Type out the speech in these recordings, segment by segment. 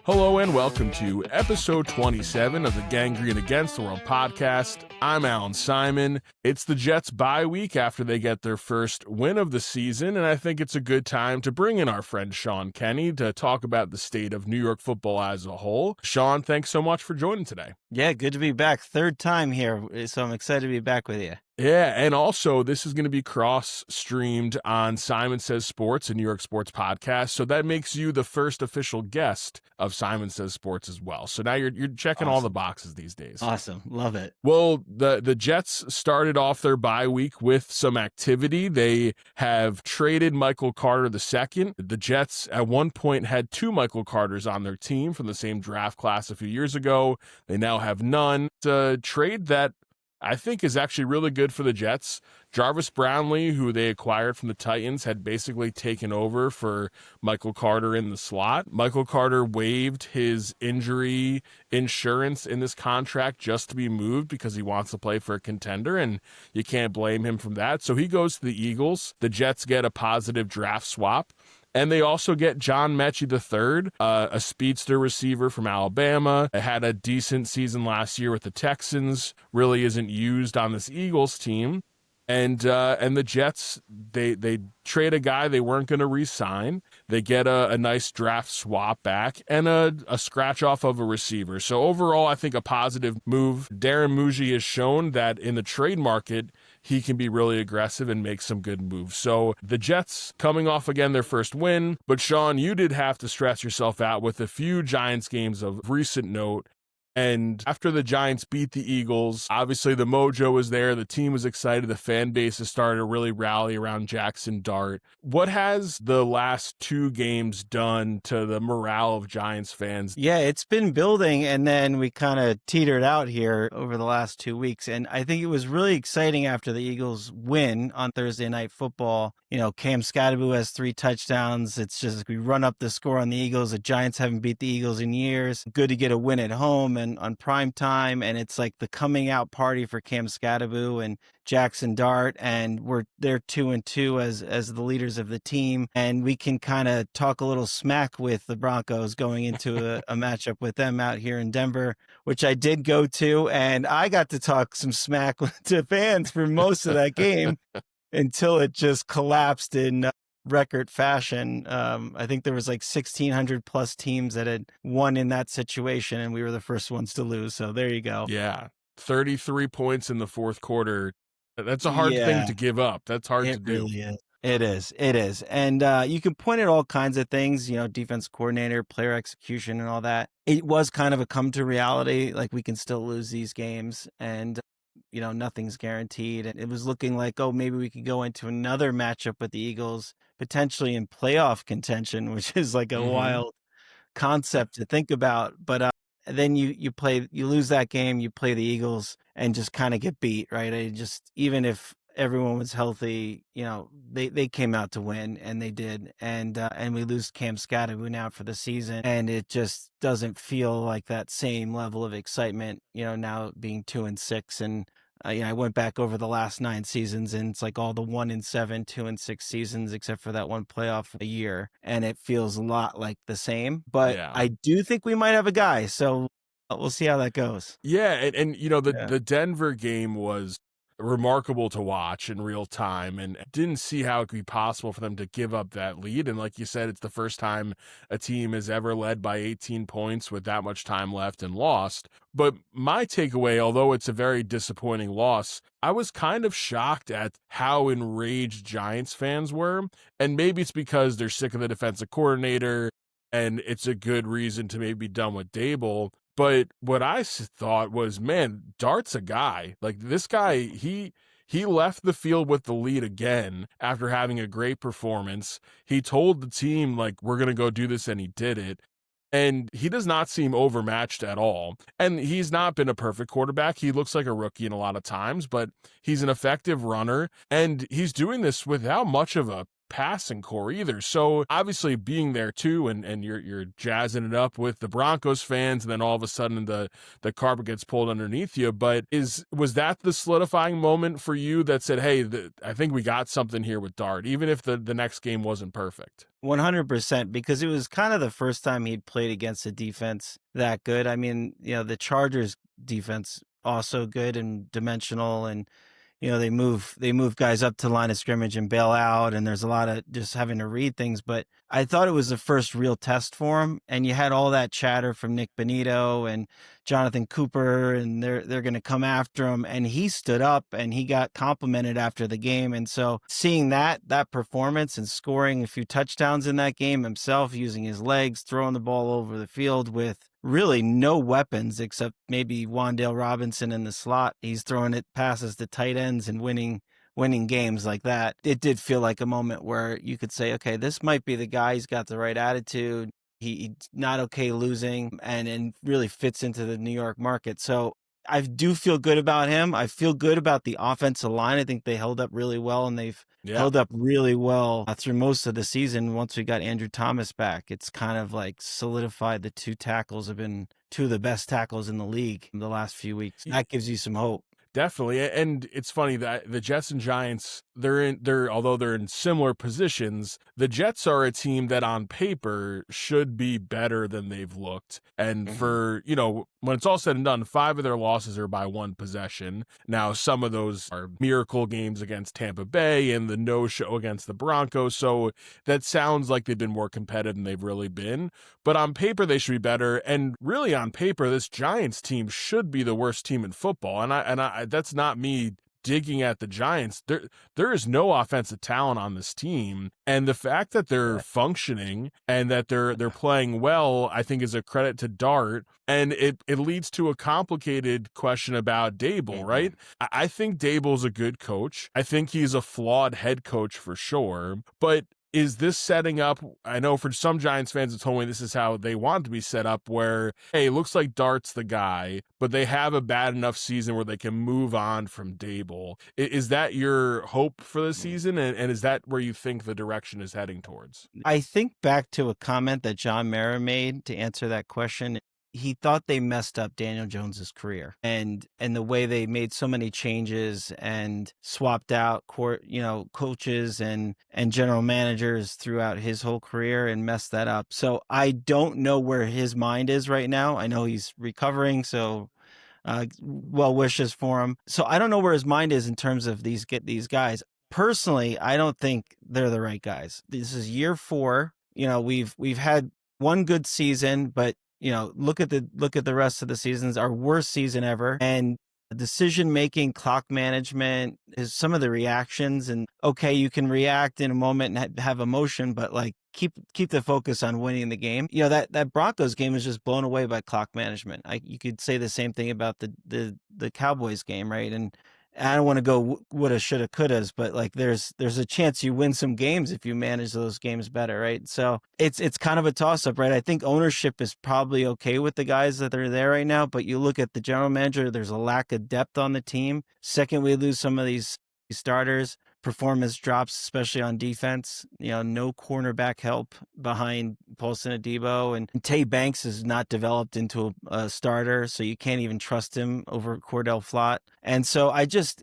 Hello and welcome to episode 27 of the Gangrene Against the World podcast. I'm Allan Simon. It's the Jets' bye week after they get their first win of the season, and I think it's a good time to bring in our friend Sean Kenney to talk about the state of New York football as a whole. Sean, thanks so much for joining today. Yeah, good to be back. Third time here, so I'm excited to be back with you. Yeah, and also this is going to be cross-streamed on Simon Says Sports, a New York sports podcast, so that makes you the first official guest of Simon Says Sports as well. So now you're checking all the boxes these days. Awesome. Love it. Well, the Jets started off their bye week with some activity. They have traded Michael Carter II. The Jets at one point had two Michael Carters on their team from the same draft class a few years ago. They now have none. It's a trade that I think is actually really good for the Jets. Jarvis Brownlee, who they acquired from the Titans, had basically taken over for Michael Carter in the slot. Michael Carter waived his injury insurance in this contract just to be moved because he wants to play for a contender, and you can't blame him from that. So he goes to the Eagles. The Jets get a positive draft swap. And they also get John Mechie III, a speedster receiver from Alabama. Had a decent season last year with the Texans. Really isn't used on this Eagles team. And the Jets, they trade a guy they weren't going to re-sign. They get a nice draft swap back and a scratch off of a receiver. So overall, I think a positive move. Darren Muji has shown that in the trade market, he can be really aggressive and make some good moves. So the Jets coming off again their first win. But Sean, you did have to stress yourself out with a few Giants games of recent note. And after the Giants beat the Eagles, obviously the mojo was there. The team was excited. The fan base has started to really rally around Jaxson Dart. What has the last two games done to the morale of Giants fans? Yeah, it's been building, and then we kind of teetered out here over the last 2 weeks. And I think it was really exciting after the Eagles win on Thursday Night Football. You know, Cam Scadaboo has 3 touchdowns. It's just we run up the score on the Eagles. The Giants haven't beat the Eagles in years. Good to get a win at home and on prime time, and it's like the coming out party for Cam Scadaboo and Jaxson Dart, and they're 2-2 as the leaders of the team, and we can kind of talk a little smack with the Broncos going into a matchup with them out here in Denver, which I did go to, and I got to talk some smack to fans for most of that game until it just collapsed in record fashion. I think there was like 1,600 plus teams that had won in that situation, and we were the first ones to lose. So there you go. Yeah. 33 points in the fourth quarter. That's a hard thing to give up. That's hard to do. Really is. It is. And you can point at all kinds of things, you know, defense coordinator, player execution and all that. It was kind of a come to reality. Like, we can still lose these games, and you know, nothing's guaranteed. And it was looking like, oh, maybe we could go into another matchup with the Eagles, potentially in playoff contention, which is like a wild concept to think about. But then you lose that game, you play the Eagles and just kind of get beat, right? Even if everyone was healthy, you know, they came out to win, and they did. And we lose Cam Scadaboo now for the season, and it just doesn't feel like that same level of excitement, you know, now being 2-6. And I went back over the last 9 seasons, and it's like all the 1-7, 2-6 seasons, except for that one playoff a year. And it feels a lot like the same, but I do think we might have a guy. So we'll see how that goes. Yeah. And you know, the Denver game was remarkable to watch in real time, and didn't see how it could be possible for them to give up that lead. And like you said, it's the first time a team has ever led by 18 points with that much time left and lost. But my takeaway, although it's a very disappointing loss, I was kind of shocked at how enraged Giants fans were. And maybe it's because they're sick of the defensive coordinator, and it's a good reason to maybe be done with Daboll. But what I thought was, man, Dart's a guy. Like, this guy, he left the field with the lead again after having a great performance. He told the team, like, we're going to go do this, and he did it. And he does not seem overmatched at all. And he's not been a perfect quarterback. He looks like a rookie in a lot of times, but he's an effective runner. And he's doing this without much of a passing core either. So obviously being there too, and you're jazzing it up with the Broncos fans, and then all of a sudden the carpet gets pulled underneath you. But was that the solidifying moment for you that said, hey, I think we got something here with Dart, even if the next game wasn't perfect? 100%, because it was kind of the first time he'd played against a defense that good. I mean, the Chargers defense also good and dimensional, and they move guys up to the line of scrimmage and bail out, and there's a lot of just having to read things. But I thought it was the first real test for him, and you had all that chatter from Nick Bonito and Jonathan Cooper, and they're going to come after him, and he stood up and he got complimented after the game. And so seeing that performance and scoring a few touchdowns in that game himself, using his legs, throwing the ball over the field with really no weapons except maybe Wan'Dale Robinson in the slot. He's throwing it passes to tight ends and winning games like that. It did feel like a moment where you could say, okay, this might be the guy. He's got the right attitude. He's not okay losing, and really fits into the New York market. So I do feel good about him. I feel good about the offensive line. I think they held up really well, and they've held up really well through most of the season. Once we got Andrew Thomas back, it's kind of like solidified. The two tackles have been two of the best tackles in the league in the last few weeks. That gives you some hope. Definitely. And it's funny that the Jets and Giants, although they're in similar positions, the Jets are a team that on paper should be better than they've looked. And for, when it's all said and done, 5 of their losses are by 1 possession. Now, some of those are miracle games against Tampa Bay and the no-show against the Broncos. So that sounds like they've been more competitive than they've really been. But on paper, they should be better. And really on paper, this Giants team should be the worst team in football. And I that's not me digging at the Giants. There is no offensive talent on this team, and the fact that they're functioning and that they're playing well, I think, is a credit to Dart. And it leads to a complicated question about Daboll, right? I think Daboll's a good coach. I think he's a flawed head coach for sure, but is this setting up? I know for some Giants fans have told me this is how they want to be set up, where, hey, it looks like Dart's the guy, but they have a bad enough season where they can move on from Daboll. Is that your hope for the season? And is that where you think the direction is heading towards? I think back to a comment that John Mara made to answer that question. He thought they messed up Daniel Jones's career, and the way they made so many changes and swapped out coaches and general managers throughout his whole career and messed that up. So I don't know where his mind is right now. I know he's recovering, so well wishes for him. So I don't know where his mind is in terms of these guys. Personally, I don't think they're the right guys. This is year 4. We've had one good season, but look at the rest of the seasons, our worst season ever. And decision making, clock management is some of the reactions. And okay, you can react in a moment and have emotion, but like keep the focus on winning the game. That Broncos game was just blown away by clock management. You could say the same thing about the Cowboys game, right? And I don't want to go woulda, shoulda, couldas, but like there's a chance you win some games if you manage those games better, right? So it's kind of a toss up, right? I think ownership is probably okay with the guys that are there right now, but you look at the general manager, there's a lack of depth on the team. Second, we lose some of these starters. Performance drops, especially on defense. No cornerback help behind Paulson Adebo, and Tay Banks is not developed into a starter, so you can't even trust him over Cordell Flott. And so I just,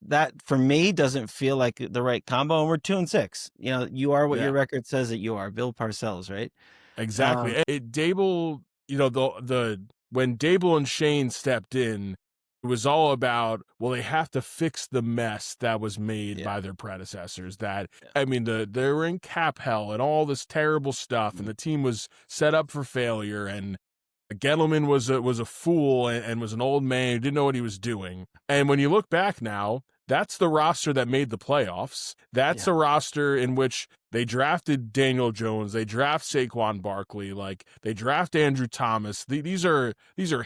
that for me doesn't feel like the right combo. And we're 2-6. You are what your record says that you are. Bill Parcells, right? Exactly. Daboll, when Daboll and Shane stepped in, it was all about, well, they have to fix the mess that was made by their predecessors. I mean, they were in cap hell and all this terrible stuff, and the team was set up for failure. And Gettleman was a fool and was an old man who didn't know what he was doing. And when you look back now, that's the roster that made the playoffs. That's a roster in which they drafted Daniel Jones, they draft Saquon Barkley, like they draft Andrew Thomas. These are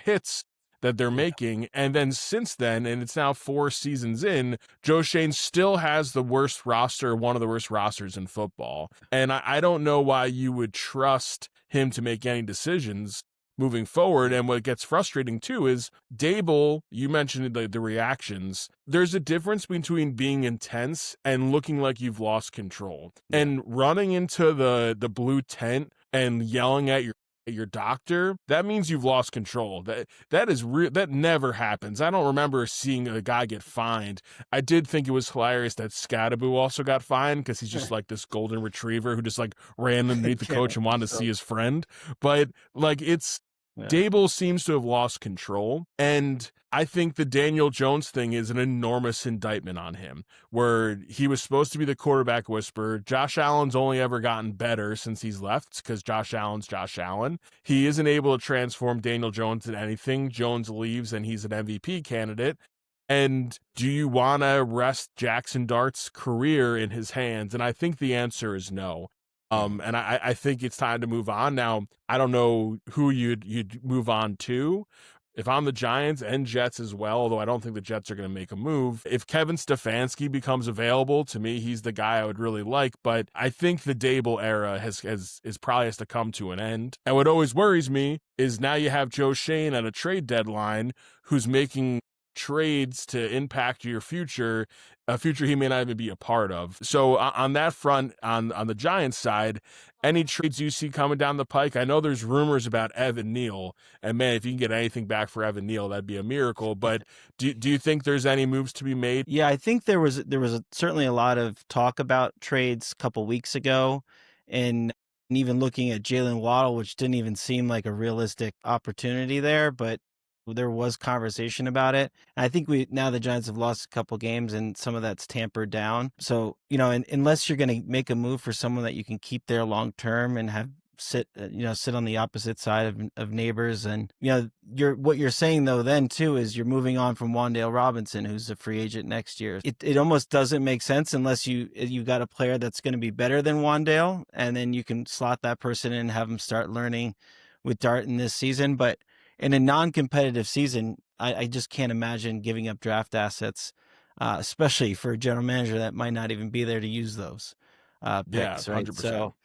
hits that they're making. And then since then, and it's now 4 seasons in, Joe Shane still has the worst roster, one of the worst rosters in football. And I don't know why you would trust him to make any decisions moving forward. And what gets frustrating too is Daboll, you mentioned the reactions. There's a difference between being intense and looking like you've lost control. Yeah. And running into the blue tent and yelling at your doctor, that means you've lost control. That is real. That never happens. I don't remember seeing a guy get fined. I did think it was hilarious that Scadaboo also got fined because he's just like this golden retriever who just like ran underneath the coach and wanted to see his friend. But like Daboll seems to have lost control, and I think the Daniel Jones thing is an enormous indictment on him, where he was supposed to be the quarterback whisperer. Josh Allen's only ever gotten better since he's left because Josh Allen's Josh Allen. He isn't able to transform Daniel Jones into anything. Jones leaves and he's an MVP candidate. And do you want to rest Jaxson Dart's career in his hands? And I think the answer is no. And I think it's time to move on. Now, I don't know who you'd move on to. If I'm the Giants and Jets as well, although I don't think the Jets are going to make a move. If Kevin Stefanski becomes available, to me, he's the guy I would really like. But I think the Daboll era probably has to come to an end. And what always worries me is now you have Joe Schoen at a trade deadline who's making trades to impact your future, a future he may not even be a part of. So on that front, on the Giants side, any trades you see coming down the pike? I know there's rumors about Evan Neal, and man, if you can get anything back for Evan Neal, that'd be a miracle. But do you think there's any moves to be made? Yeah, I think there was certainly a lot of talk about trades a couple weeks ago, and even looking at Jalen Waddle, which didn't even seem like a realistic opportunity there, but there was conversation about it. And I think now the Giants have lost a couple games and some of that's tampered down. So, unless you're going to make a move for someone that you can keep there long term and have sit on the opposite side of Neighbors. And, what you're saying though, then too, is you're moving on from Wan'Dale Robinson, who's a free agent next year. It almost doesn't make sense unless you got a player that's going to be better than Wan'Dale, and then you can slot that person in and have him start learning with Dart in this season. But in a non-competitive season, I just can't imagine giving up draft assets, especially for a general manager that might not even be there to use those picks, Yeah, right? 100%. So,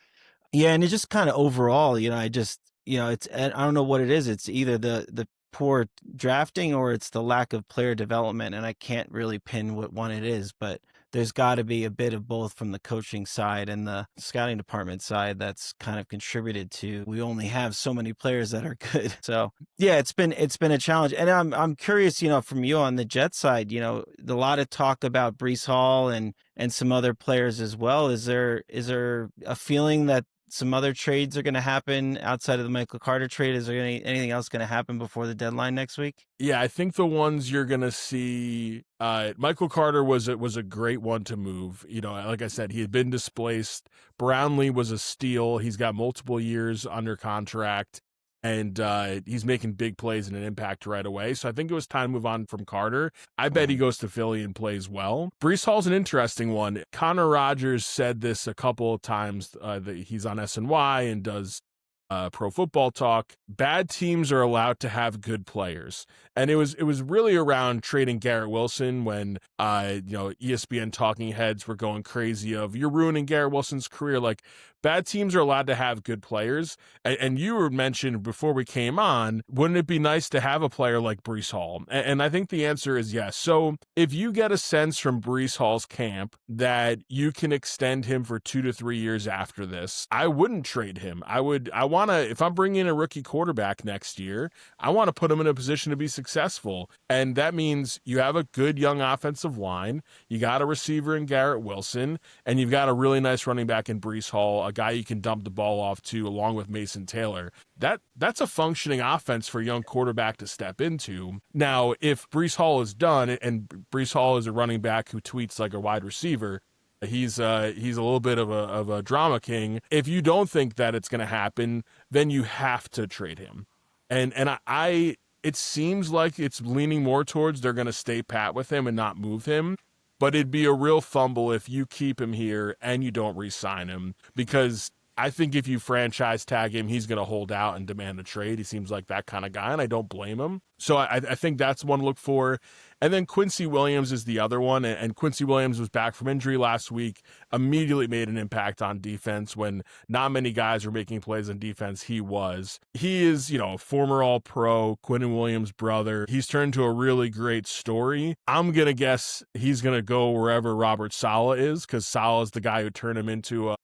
yeah, and it's just kind of overall, I don't know what it is. It's either the poor drafting or it's the lack of player development, and I can't really pin what one it is, but there's got to be a bit of both from the coaching side and the scouting department side that's kind of contributed to we only have so many players that are good. So yeah, it's been a challenge. And I'm curious, from you on the Jets side, a lot of talk about Breece Hall and some other players as well. Is there a feeling that some other trades are going to happen outside of the Michael Carter trade? Is there anything else going to happen before the deadline next week? Yeah, I think the ones you're going to see, Michael Carter was a great one to move. Like I said, he had been displaced. Brownlee was a steal. He's got multiple years under contract, and he's making big plays and an impact right away. So I think it was time to move on from Carter. I bet he goes to Philly and plays well. Breece Hall's an interesting one. Connor Rogers said this a couple of times that he's on SNY and does Pro Football Talk. Bad teams are allowed to have good players. And it was really around trading Garrett Wilson when ESPN talking heads were going crazy of you're ruining Garrett Wilson's career. Like, bad teams are allowed to have good players. And you were mentioned before we came on, wouldn't it be nice to have a player like Breece Hall? And I think the answer is yes. So if you get a sense from Breece Hall's camp that you can extend him for 2 to 3 years after this, I wouldn't trade him. If I'm bringing in a rookie quarterback next year, I want to put him in a position to be successful. And that means you have a good young offensive line, you got a receiver in Garrett Wilson, and you've got a really nice running back in Breece Hall, a guy you can dump the ball off to along with Mason Taylor. That's a functioning offense for a young quarterback to step into. Now, if Breece Hall is done, and Breece Hall is a running back who tweets like a wide receiver, he's a little bit of a drama king. If you don't think that it's going to happen, then you have to trade him. And it seems like it's leaning more towards they're going to stay pat with him and not move him. But it'd be a real fumble if you keep him here and you don't re-sign him, because I think if you franchise tag him, he's going to hold out and demand a trade. He seems like that kind of guy, and I don't blame him. So I think that's one to look for. And then Quincy Williams is the other one. And Quincy Williams was back from injury last week, immediately made an impact on defense when not many guys were making plays on defense. He was. He is, a former All-Pro, Quinnen Williams' brother. He's turned to a really great story. I'm going to guess he's going to go wherever Robert Saleh is, because Saleh is the guy who turned him into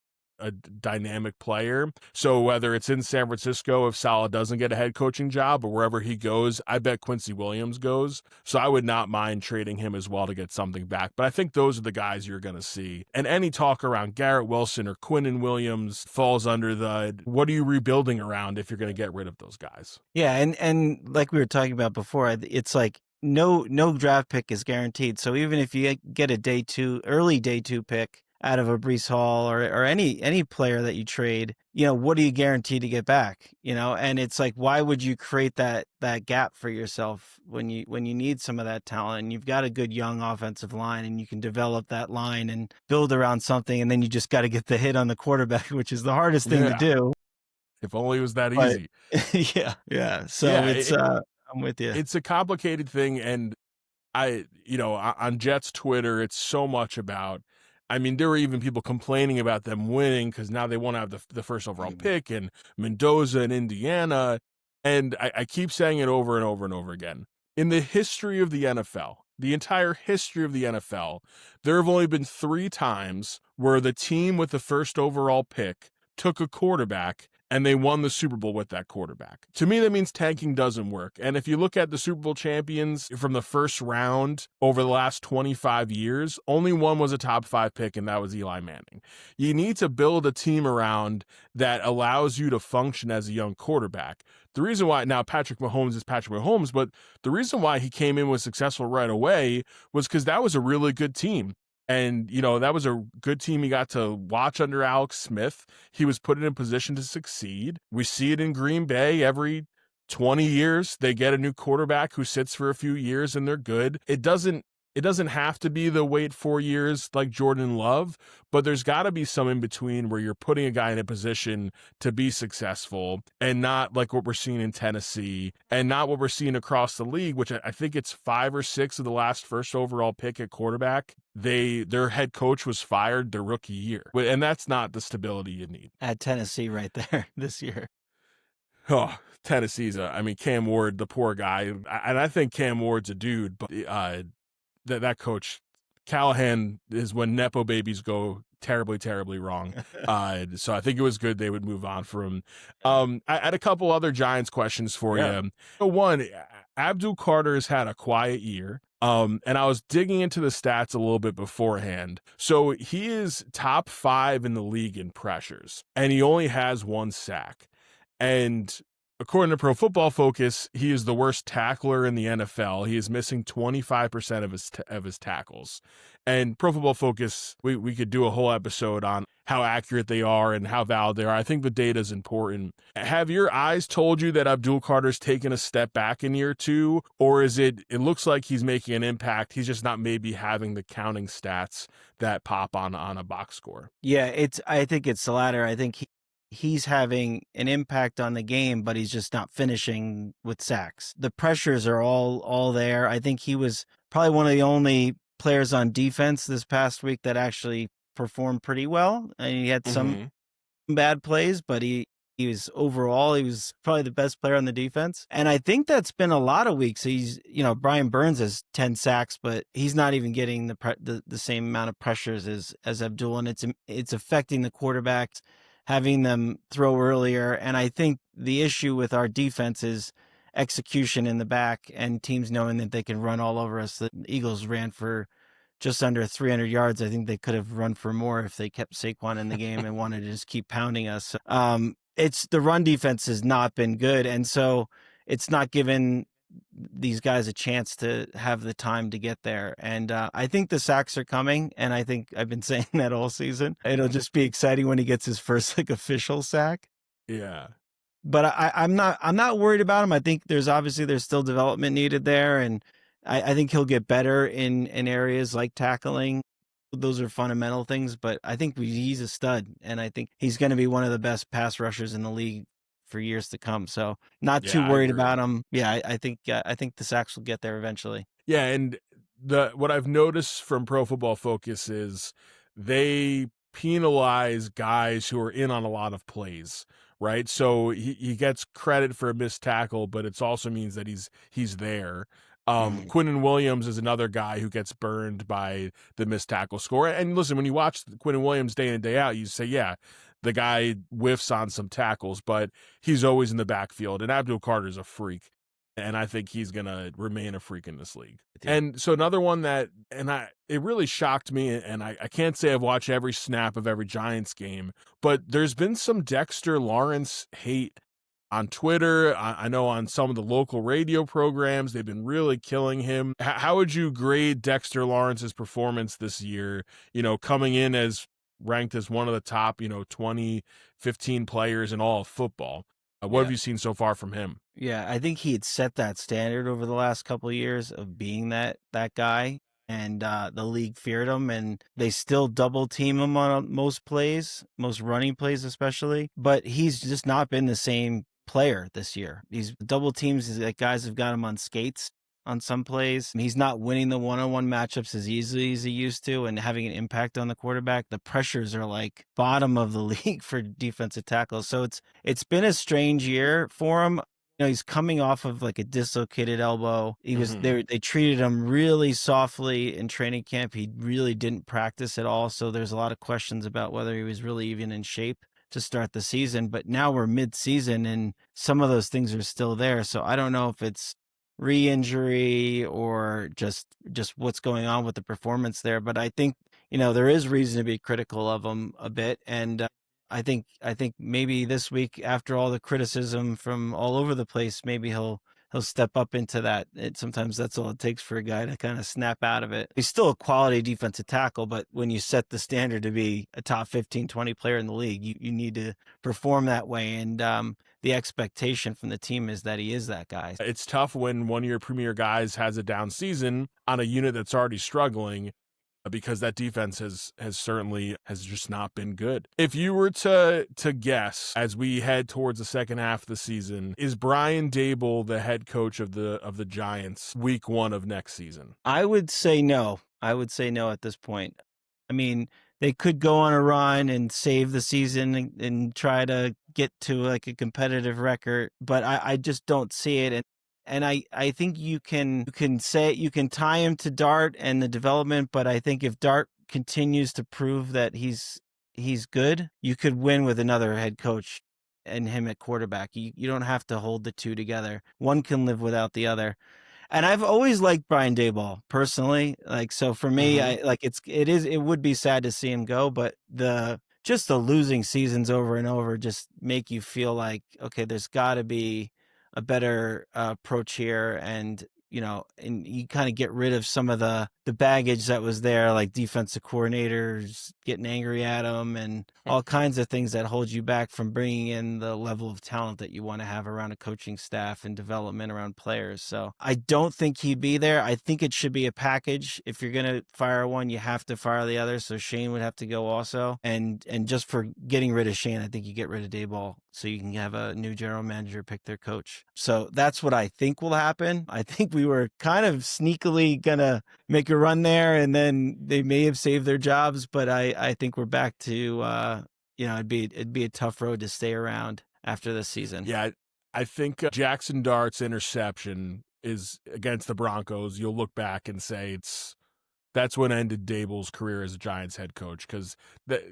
a dynamic player. So whether it's in San Francisco, if Saleh doesn't get a head coaching job, or wherever he goes, I bet Quincy Williams goes. So I would not mind trading him as well to get something back. But I think those are the guys you're going to see. And any talk around Garrett Wilson or Quinnen Williams falls under the, what are you rebuilding around if you're going to get rid of those guys? Yeah. And like we were talking about before, it's like no draft pick is guaranteed. So even if you get a early day two pick out of a Breece Hall or any player that you trade, what are you guaranteed to get back? And it's like, why would you create that gap for yourself when you need some of that talent and you've got a good young offensive line and you can develop that line and build around something, and then you just got to get the hit on the quarterback, which is the hardest thing to do. If only it was that easy. Yeah. So I'm with you. It's a complicated thing, and on Jets Twitter, it's so much about. There were even people complaining about them winning because now they want to have the first overall pick, and Mendoza and Indiana. And I keep saying it over and over and over again. In the history of the NFL, the entire history of the NFL, there have only been 3 times where the team with the first overall pick took a quarterback and they won the Super Bowl with that quarterback. To me, that means tanking doesn't work. And if you look at the Super Bowl champions from the first round over the last 25 years, only one was a top 5 pick, and that was Eli Manning. You need to build a team around that allows you to function as a young quarterback. The reason why now Patrick Mahomes is Patrick Mahomes, but the reason why he came in was successful right away was because that was a really good team. And, that was a good team he got to watch under Alex Smith. He was put in a position to succeed. We see it in Green Bay every 20 years. They get a new quarterback who sits for a few years and they're good. It doesn't have to be the wait 4 years like Jordan Love, but there's got to be some in between where you're putting a guy in a position to be successful, and not like what we're seeing in Tennessee and not what we're seeing across the league, which I think it's 5 or 6 of the last first overall pick at quarterback. Their head coach was fired their rookie year, and that's not the stability you need. At Tennessee right there this year. Oh, Tennessee's Cam Ward, the poor guy, and I think Cam Ward's a dude, but that coach Callahan is when Nepo babies go terribly, terribly wrong. So I think it was good they would move on from him. I had a couple other Giants questions for you. So one, Abdul Carter's had a quiet year. And I was digging into the stats a little bit beforehand. So he is top 5 in the league in pressures, and he only has 1 sack. And according to Pro Football Focus, he is the worst tackler in the NFL. He is missing 25% of his tackles. And Pro Football Focus, we could do a whole episode on how accurate they are and how valid they are. I think the data is important. Have your eyes told you that Abdul Carter's taken a step back in year 2? Or is it looks like he's making an impact, he's just not maybe having the counting stats that pop on a box score? Yeah, I think it's the latter. I think he's having an impact on the game, but he's just not finishing with sacks. The pressures are all there. I think he was probably one of the only players on defense this past week that actually performed pretty well. And he had some bad plays, but he was probably the best player on the defense. And I think that's been a lot of weeks. Brian Burns has 10 sacks, but he's not even getting the same amount of pressures as Abdul, and it's affecting the quarterbacks, having them throw earlier. And I think the issue with our defense is execution in the back and teams knowing that they can run all over us. The Eagles ran for just under 300 yards. I think they could have run for more if they kept Saquon in the game and wanted to just keep pounding us. It's the run defense has not been good. And so it's not given these guys a chance to have the time to get there. And I think the sacks are coming. And I think I've been saying that all season. It'll just be exciting when he gets his first official sack. Yeah. But I'm not worried about him. I think there's still development needed there. And I think he'll get better in areas like tackling. Those are fundamental things, but I think he's a stud, and I think he's going to be one of the best pass rushers in the league for years to come. So not too worried about him. Yeah, I think the sacks will get there eventually. Yeah, and what I've noticed from Pro Football Focus is they penalize guys who are in on a lot of plays, right? So he gets credit for a missed tackle, but it also means that he's there. Quinnen Williams is another guy who gets burned by the missed tackle score. And listen, when you watch Quinnen Williams day in, day out, you say, yeah, the guy whiffs on some tackles, but he's always in the backfield. And Abdul Carter's a freak. And I think he's going to remain a freak in this league. And so another one it really shocked me, and I can't say I've watched every snap of every Giants game, but there's been some Dexter Lawrence hate on Twitter. I know on some of the local radio programs, they've been really killing him. How would you grade Dexter Lawrence's performance this year, coming in as ranked as one of the top, 20, 15 players in all of football? What have you seen so far from him? Yeah, I think he had set that standard over the last couple of years of being that guy, and the league feared him, and they still double team him on most plays, most running plays especially, but he's just not been the same player this year. These double teams, that guys have got him on skates on some plays. He's not winning the one-on-one matchups as easily as he used to and having an impact on the quarterback. The pressures are like bottom of the league for defensive tackles. So it's been a strange year for him. He's coming off of like a dislocated elbow. He was they treated him really softly in training camp. He really didn't practice at all. So there's a lot of questions about whether he was really even in shape to start the season. But now we're mid-season and some of those things are still there. So I don't know if it's re-injury or just what's going on with the performance there. But I think, there is reason to be critical of him a bit. And I think maybe this week, after all the criticism from all over the place, maybe he'll step up into that. Sometimes that's all it takes for a guy to kind of snap out of it. He's still a quality defensive tackle, but when you set the standard to be a top 15, 20 player in the league, you need to perform that way. And the expectation from the team is that he is that guy. It's tough when one of your premier guys has a down season on a unit that's already struggling, because that defense has just not been good. If you were to guess as we head towards the second half of the season, is Brian Daboll the head coach of the Giants week 1 of next season? I would say no. At this point. I mean, they could go on a run and save the season and try to get to like a competitive record, but I just don't see it. And I think you can tie him to Dart and the development, but I think if Dart continues to prove that he's good, you could win with another head coach and him at quarterback. You don't have to hold the two together. One can live without the other. And I've always liked Brian Daboll personally. Like, so for me, it would be sad to see him go, but the losing seasons over and over just make you feel like, okay, there's got to be a better approach here, and you kind of get rid of some of the baggage that was there, like defensive coordinators getting angry at him and all kinds of things that hold you back from bringing in the level of talent that you want to have around a coaching staff and development around players. So I don't think he'd be there. I think it should be a package. If you're going to fire one, you have to fire the other. So Shane would have to go also. And just for getting rid of Shane, I think you get rid of Daboll so you can have a new general manager pick their coach. So that's what I think will happen. I think we were kind of sneakily going to make a run there, and then they may have saved their jobs, but I think we're back to it'd be a tough road to stay around after this season. Yeah, I think Jaxson Dart's interception is against the Broncos. You'll look back and say that's what ended Daboll's career as a Giants head coach, because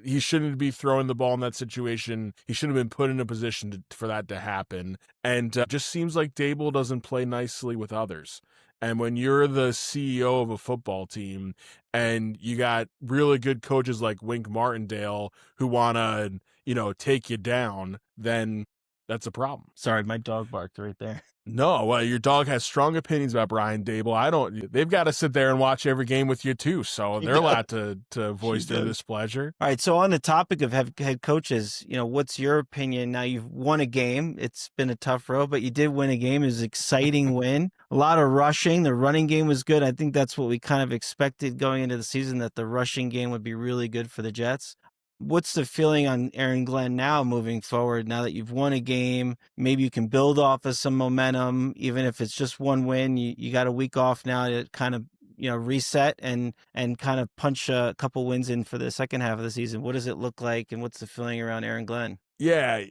he shouldn't be throwing the ball in that situation. He shouldn't have been put in a position for that to happen. And just seems like Daboll doesn't play nicely with others. And when you're the CEO of a football team and you got really good coaches like Wink Martindale who want to, take you down, then that's a problem. Sorry, my dog barked right there. No, well, your dog has strong opinions about Brian Daboll. They've got to sit there and watch every game with you too, so they're allowed to voice their displeasure. All right, so on the topic of head coaches, what's your opinion? Now you've won a game. It's been a tough road, but you did win a game. It was an exciting win. A lot of rushing. The running game was good. I think that's what we kind of expected going into the season, that the rushing game would be really good for the Jets. What's the feeling on Aaron Glenn now moving forward, now that you've won a game? Maybe you can build off of some momentum, even if it's just one win. You got a week off now to kind of reset and kind of punch a couple wins in for the second half of the season? What does it look like, and what's the feeling around Aaron Glenn? Yeah,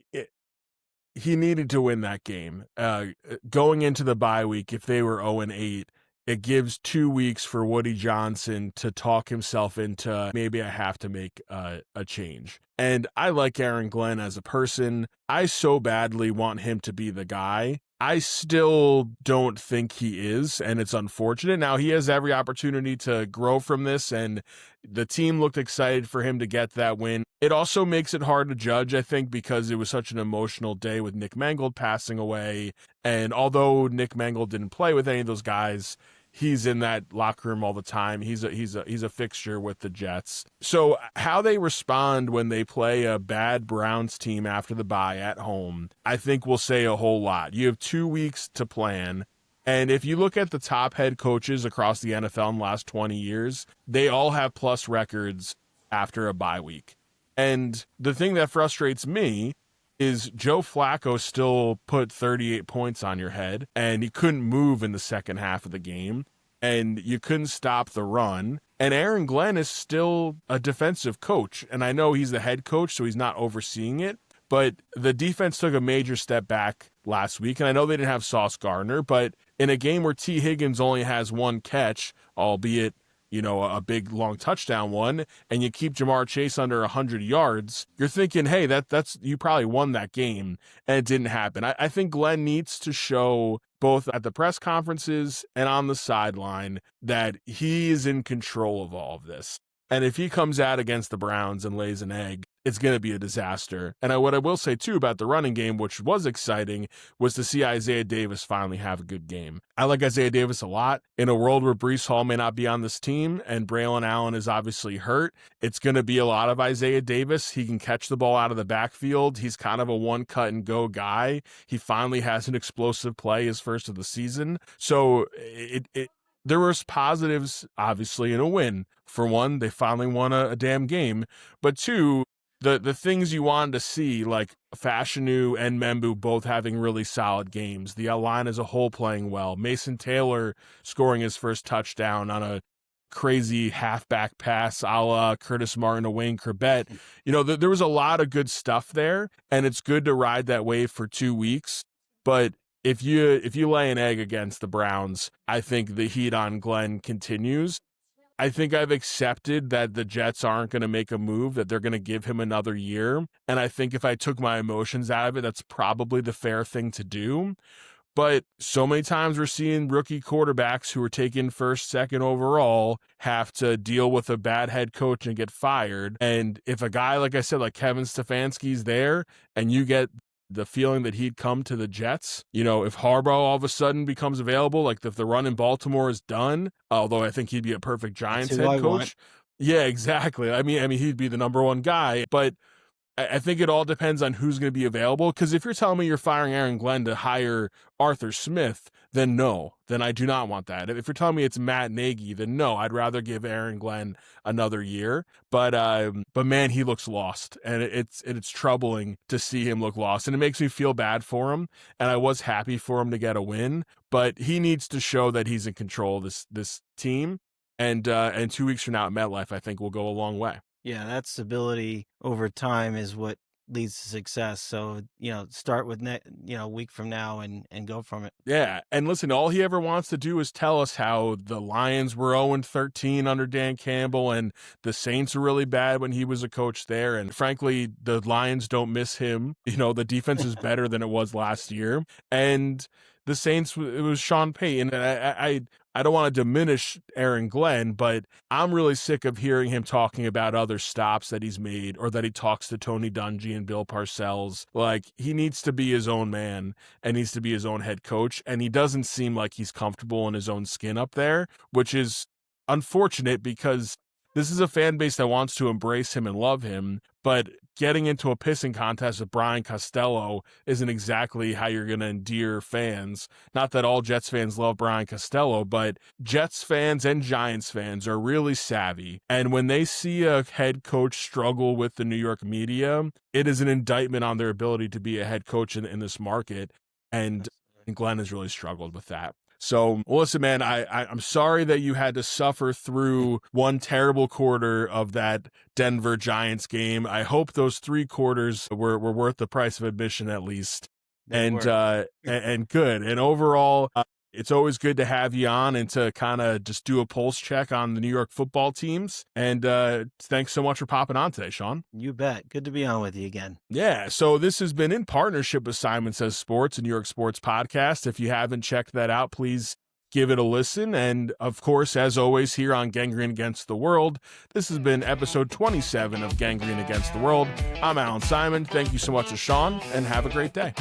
he needed to win that game. Going into the bye week, if they were 0-8, it gives 2 weeks for Woody Johnson to talk himself into maybe I have to make a change. And I like Aaron Glenn as a person. I so badly want him to be the guy. I still don't think he is, and it's unfortunate. Now, he has every opportunity to grow from this, and the team looked excited for him to get that win. It also makes it hard to judge, I think, because it was such an emotional day with Nick Mangold passing away. And although Nick Mangold didn't play with any of those guys, he's in that locker room all the time. He's a fixture with the Jets. So how they respond when they play a bad Browns team after the bye at home, I think will say a whole lot. You have 2 weeks to plan. And if you look at the top head coaches across the NFL in the last 20 years, they all have plus records after a bye week. And the thing that frustrates me is Joe Flacco still put 38 points on your head, and he couldn't move in the second half of the game, and you couldn't stop the run. And Aaron Glenn is still a defensive coach, and I know he's the head coach, so he's not overseeing it, but the defense took a major step back last week, and I know they didn't have Sauce Gardner, but in a game where T. Higgins only has one catch, albeit a big long touchdown one, and you keep Jamar Chase under 100 yards, you're thinking, hey, that's you probably won that game, and it didn't happen. I think Glenn needs to show both at the press conferences and on the sideline that he is in control of all of this. And if he comes out against the Browns and lays an egg, it's going to be a disaster. And what I will say, too, about the running game, which was exciting, was to see Isaiah Davis finally have a good game. I like Isaiah Davis a lot. In a world where Breece Hall may not be on this team and Braylon Allen is obviously hurt, it's going to be a lot of Isaiah Davis. He can catch the ball out of the backfield. He's kind of a one-cut-and-go guy. He finally has an explosive play, his first of the season. So there was positives, obviously, in a win. For one, they finally won a damn game. But two, the things you wanted to see, like Fashanu and Membu both having really solid games. The line as a whole playing well. Mason Taylor scoring his first touchdown on a crazy halfback pass a la Curtis Martin to Wayne Corbett. There was a lot of good stuff there, and it's good to ride that wave for 2 weeks. But if you lay an egg against the Browns, I think the heat on Glenn continues. I think I've accepted that the Jets aren't going to make a move, that they're going to give him another year. And I think if I took my emotions out of it, that's probably the fair thing to do. But so many times we're seeing rookie quarterbacks who are taken first, second overall have to deal with a bad head coach and get fired. And if a guy, like I said, like Kevin Stefanski's there and you get the feeling that he'd come to the Jets, if Harbaugh all of a sudden becomes available, like if the run in Baltimore is done, although I think he'd be a perfect Giants head coach. Yeah, exactly. I mean, he'd be the number one guy, but I think it all depends on who's going to be available. Because if you're telling me you're firing Aaron Glenn to hire Arthur Smith, then no, then I do not want that. If you're telling me it's Matt Nagy, then no, I'd rather give Aaron Glenn another year. But man, he looks lost, and it's troubling to see him look lost, and it makes me feel bad for him. And I was happy for him to get a win, but he needs to show that he's in control of this team. And 2 weeks from now at MetLife, I think will go a long way. Yeah, that stability over time is what leads to success. So, start with a week from now and go from it. Yeah. And listen, all he ever wants to do is tell us how the Lions were 0-13 under Dan Campbell and the Saints were really bad when he was a coach there. And frankly, the Lions don't miss him. The defense is better than it was last year. And the Saints, it was Sean Payton. And I don't want to diminish Aaron Glenn, but I'm really sick of hearing him talking about other stops that he's made or that he talks to Tony Dungy and Bill Parcells. Like, he needs to be his own man and needs to be his own head coach. And he doesn't seem like he's comfortable in his own skin up there, which is unfortunate because this is a fan base that wants to embrace him and love him, but getting into a pissing contest with Brian Costello isn't exactly how you're going to endear fans. Not that all Jets fans love Brian Costello, but Jets fans and Giants fans are really savvy. And when they see a head coach struggle with the New York media, it is an indictment on their ability to be a head coach in this market. And Glenn has really struggled with that. So listen, man, I'm sorry that you had to suffer through one terrible quarter of that Denver Giants game. I hope those 3 quarters were worth the price of admission at least. And good. And overall, it's always good to have you on and to kind of just do a pulse check on the New York football teams. And thanks so much for popping on today, Sean. You bet. Good to be on with you again. Yeah, so this has been in partnership with Simon Says Sports, a New York sports podcast. If you haven't checked that out, please give it a listen. And of course, as always, here on Gangrene Against the World, this has been episode 27 of Gangrene Against the World. I'm Allan Simon. Thank you so much to Sean, and have a great day.